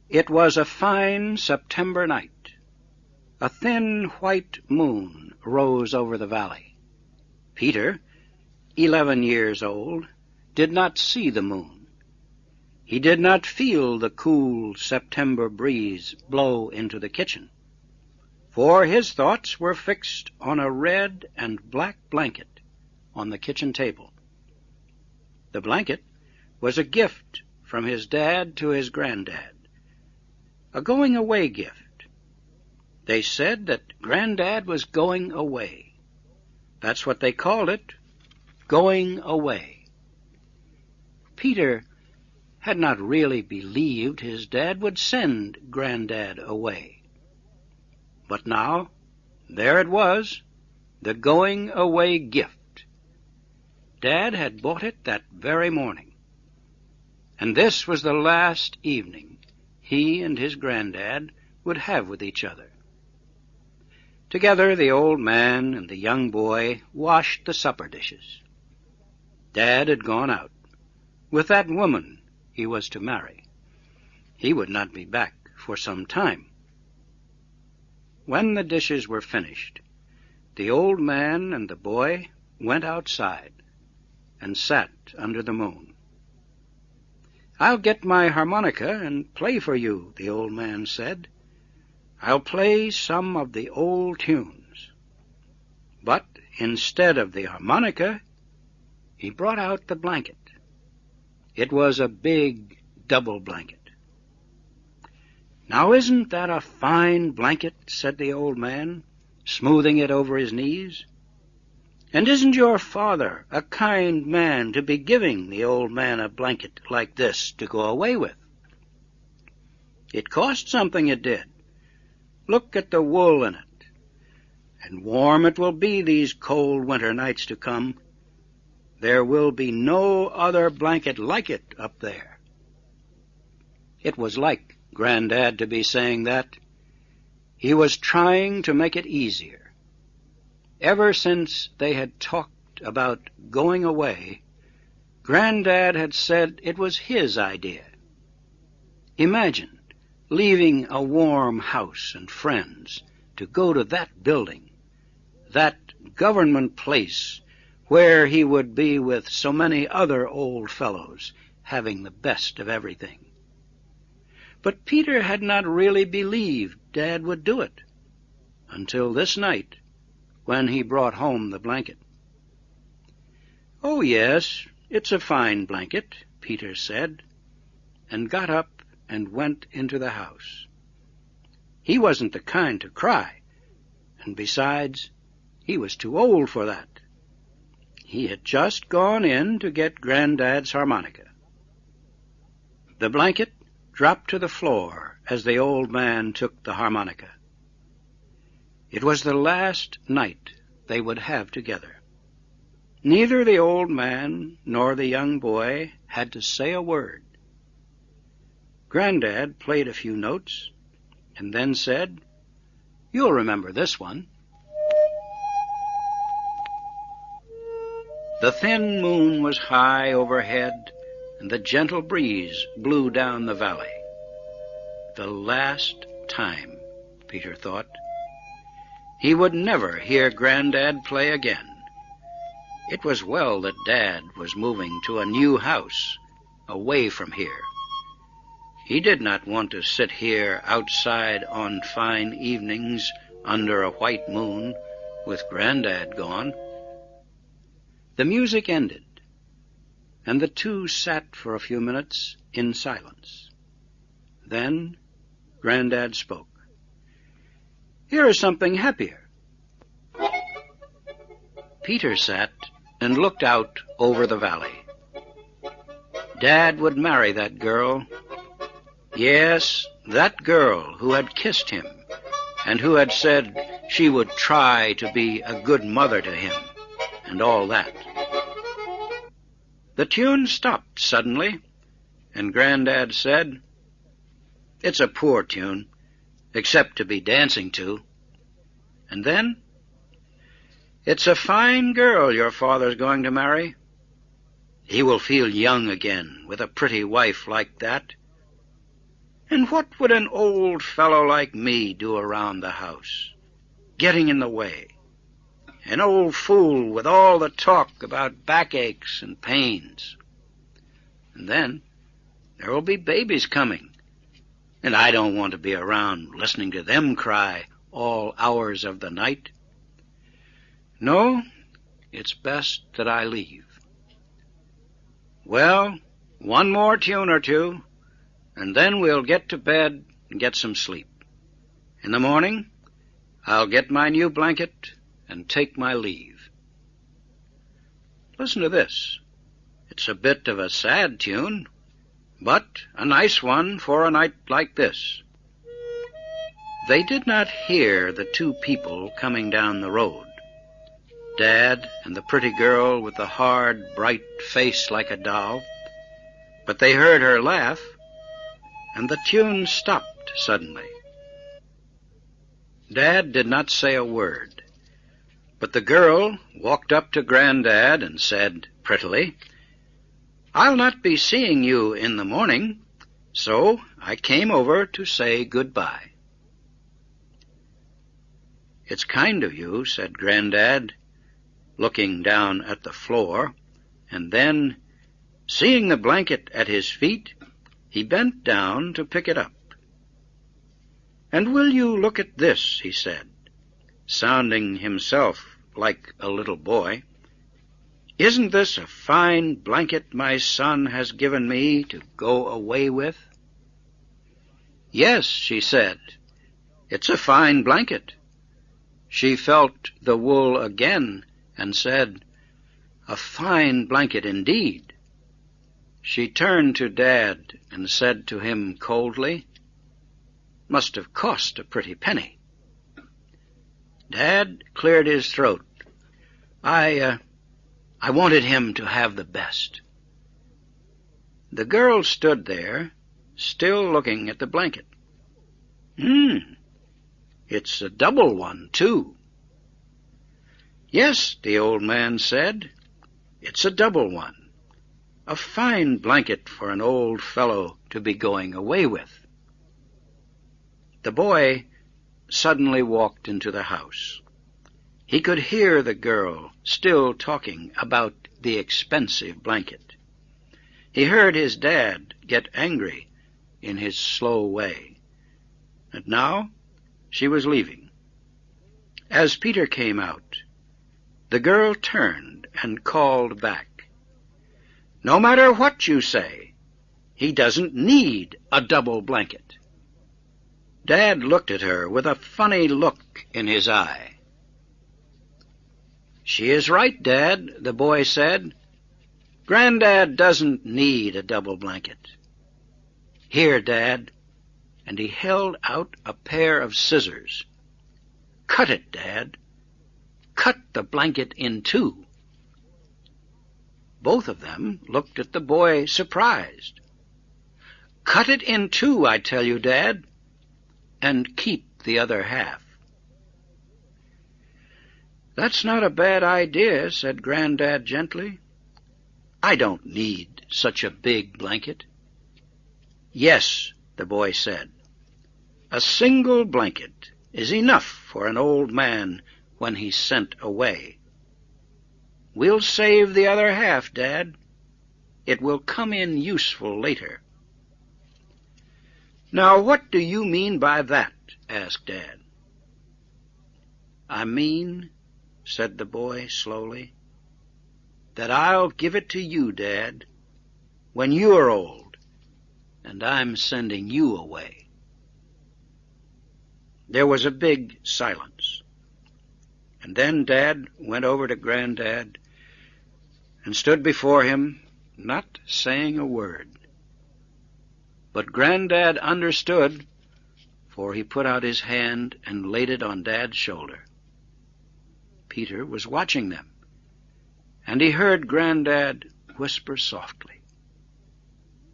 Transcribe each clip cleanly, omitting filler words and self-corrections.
It was a fine September night. A thin white moon rose over the valley. Peter, 11 years old, did not see the moon. He did not feel the cool September breeze blow into the kitchen, for his thoughts were fixed on a red and black blanket on the kitchen table. The blanket was a gift from his dad to his granddad, a going-away gift. They said that Granddad was going away. That's what they called it, going away. Peter had not really believed his dad would send Granddad away. But now, there it was, the going-away gift. Dad had bought it that very morning. And this was the last evening he and his granddad would have with each other. Together the old man and the young boy washed the supper dishes. Dad had gone out with that woman he was to marry. He would not be back for some time. When the dishes were finished, the old man and the boy went outside and sat under the moon. "I'll get my harmonica and play for you," the old man said. "I'll play some of the old tunes." But instead of the harmonica, he brought out the blanket. It was a big double blanket. "Now isn't that a fine blanket?" said the old man, smoothing it over his knees. "And isn't your father a kind man to be giving the old man a blanket like this to go away with? It cost something, it did. Look at the wool in it. And warm it will be these cold winter nights to come. There will be no other blanket like it up there." It was like Granddad to be saying that. He was trying to make it easier. Ever since they had talked about going away, Granddad had said it was his idea. Imagine leaving a warm house and friends to go to that building, that government place where he would be with so many other old fellows, having the best of everything. But Peter had not really believed Dad would do it, until this night, when he brought home the blanket. "Oh, yes, it's a fine blanket," Peter said, and got up and went into the house. He wasn't the kind to cry, and besides, he was too old for that. He had just gone in to get Granddad's harmonica. The blanket dropped to the floor as the old man took the harmonica. It was the last night they would have together. Neither the old man nor the young boy had to say a word. Granddad played a few notes and then said, "You'll remember this one." The thin moon was high overhead, and the gentle breeze blew down the valley. The last time, Peter thought. He would never hear Granddad play again. It was well that Dad was moving to a new house, away from here. He did not want to sit here outside on fine evenings under a white moon with Granddad gone. The music ended, and the two sat for a few minutes in silence. Then Granddad spoke. "Here is something happier." Peter sat and looked out over the valley. Dad would marry that girl. Yes, that girl who had kissed him and who had said she would try to be a good mother to him and all that. The tune stopped suddenly, and Granddad said, "It's a poor tune, except to be dancing to." And then, "It's a fine girl your father's going to marry. He will feel young again with a pretty wife like that." And what would an old fellow like me do around the house, getting in the way? An old fool with all the talk about backaches and pains. And then there will be babies coming, and I don't want to be around listening to them cry all hours of the night. No, it's best that I leave. Well, one more tune or two, and then we'll get to bed and get some sleep. In the morning, I'll get my new blanket and take my leave. Listen to this. It's a bit of a sad tune, but a nice one for a night like this. They did not hear the two people coming down the road, Dad and the pretty girl with the hard, bright face like a doll, but they heard her laugh, and the tune stopped suddenly. Dad did not say a word, but the girl walked up to Granddad and said prettily, "I'll not be seeing you in the morning, so I came over to say goodbye." "It's kind of you," said Granddad, looking down at the floor, and then, seeing the blanket at his feet, he bent down to pick it up. "And will you look at this," he said, sounding himself like a little boy. "Isn't this a fine blanket my son has given me to go away with?" "Yes," she said, "it's a fine blanket." She felt the wool again and said, "A fine blanket indeed." She turned to Dad and said to him coldly, "Must have cost a pretty penny." Dad cleared his throat. I wanted him to have the best." The girl stood there, still looking at the blanket. It's a double one, too." "Yes," the old man said, "it's a double one. A fine blanket for an old fellow to be going away with." The boy suddenly walked into the house. He could hear the girl still talking about the expensive blanket. He heard his dad get angry in his slow way. And now she was leaving. As Peter came out, the girl turned and called back, "No matter what you say, he doesn't need a double blanket." Dad looked at her with a funny look in his eye. "She is right, Dad," the boy said. "Granddad doesn't need a double blanket. Here, Dad," and he held out a pair of scissors. "Cut it, Dad. Cut the blanket in two." Both of them looked at the boy surprised. "Cut it in two, I tell you, Dad, and keep the other half." "That's not a bad idea," said Granddad gently. "I don't need such a big blanket." "Yes," the boy said. "A single blanket is enough for an old man when he's sent away. We'll save the other half, Dad. It will come in useful later." "Now, what do you mean by that?" asked Dad. "I mean," said the boy slowly, "that I'll give it to you, Dad, when you're old, and I'm sending you away." There was a big silence, and then Dad went over to Granddad and stood before him, not saying a word. But Granddad understood, for he put out his hand and laid it on Dad's shoulder. Peter was watching them, and he heard Granddad whisper softly,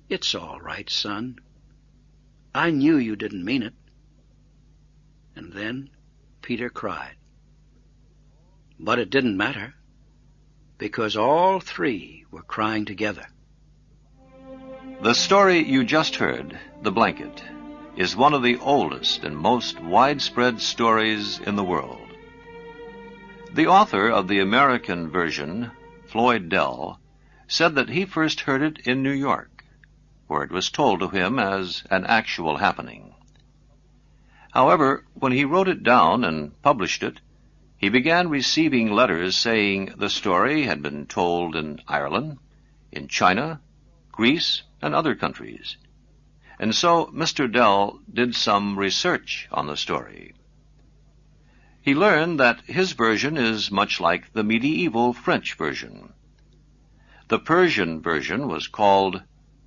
"It's all right, son. I knew you didn't mean it." And then Peter cried. But it didn't matter, because all three were crying together. The story you just heard, The Blanket, is one of the oldest and most widespread stories in the world. The author of the American version, Floyd Dell, said that he first heard it in New York, where it was told to him as an actual happening. However, when he wrote it down and published it, he began receiving letters saying the story had been told in Ireland, in China, Greece, and other countries. And so Mr. Dell did some research on the story. He learned that his version is much like the medieval French version. The Persian version was called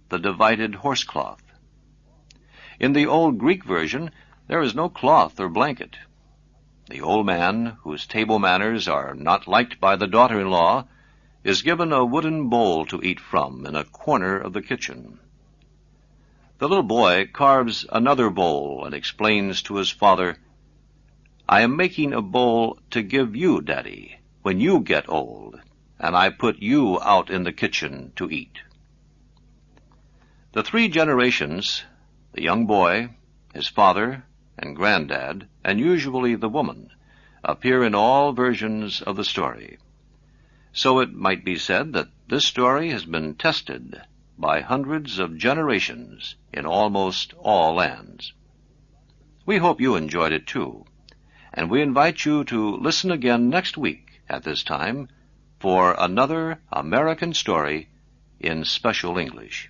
the divided horsecloth. In the old Greek version, there is no cloth or blanket. The old man, whose table manners are not liked by the daughter-in-law, is given a wooden bowl to eat from in a corner of the kitchen. The little boy carves another bowl and explains to his father, "I am making a bowl to give you, Daddy, when you get old, and I put you out in the kitchen to eat." The three generations, the young boy, his father, and granddad, and usually the woman, appear in all versions of the story. So it might be said that this story has been tested by hundreds of generations in almost all lands. We hope you enjoyed it too, and we invite you to listen again next week at this time for another American story in special English.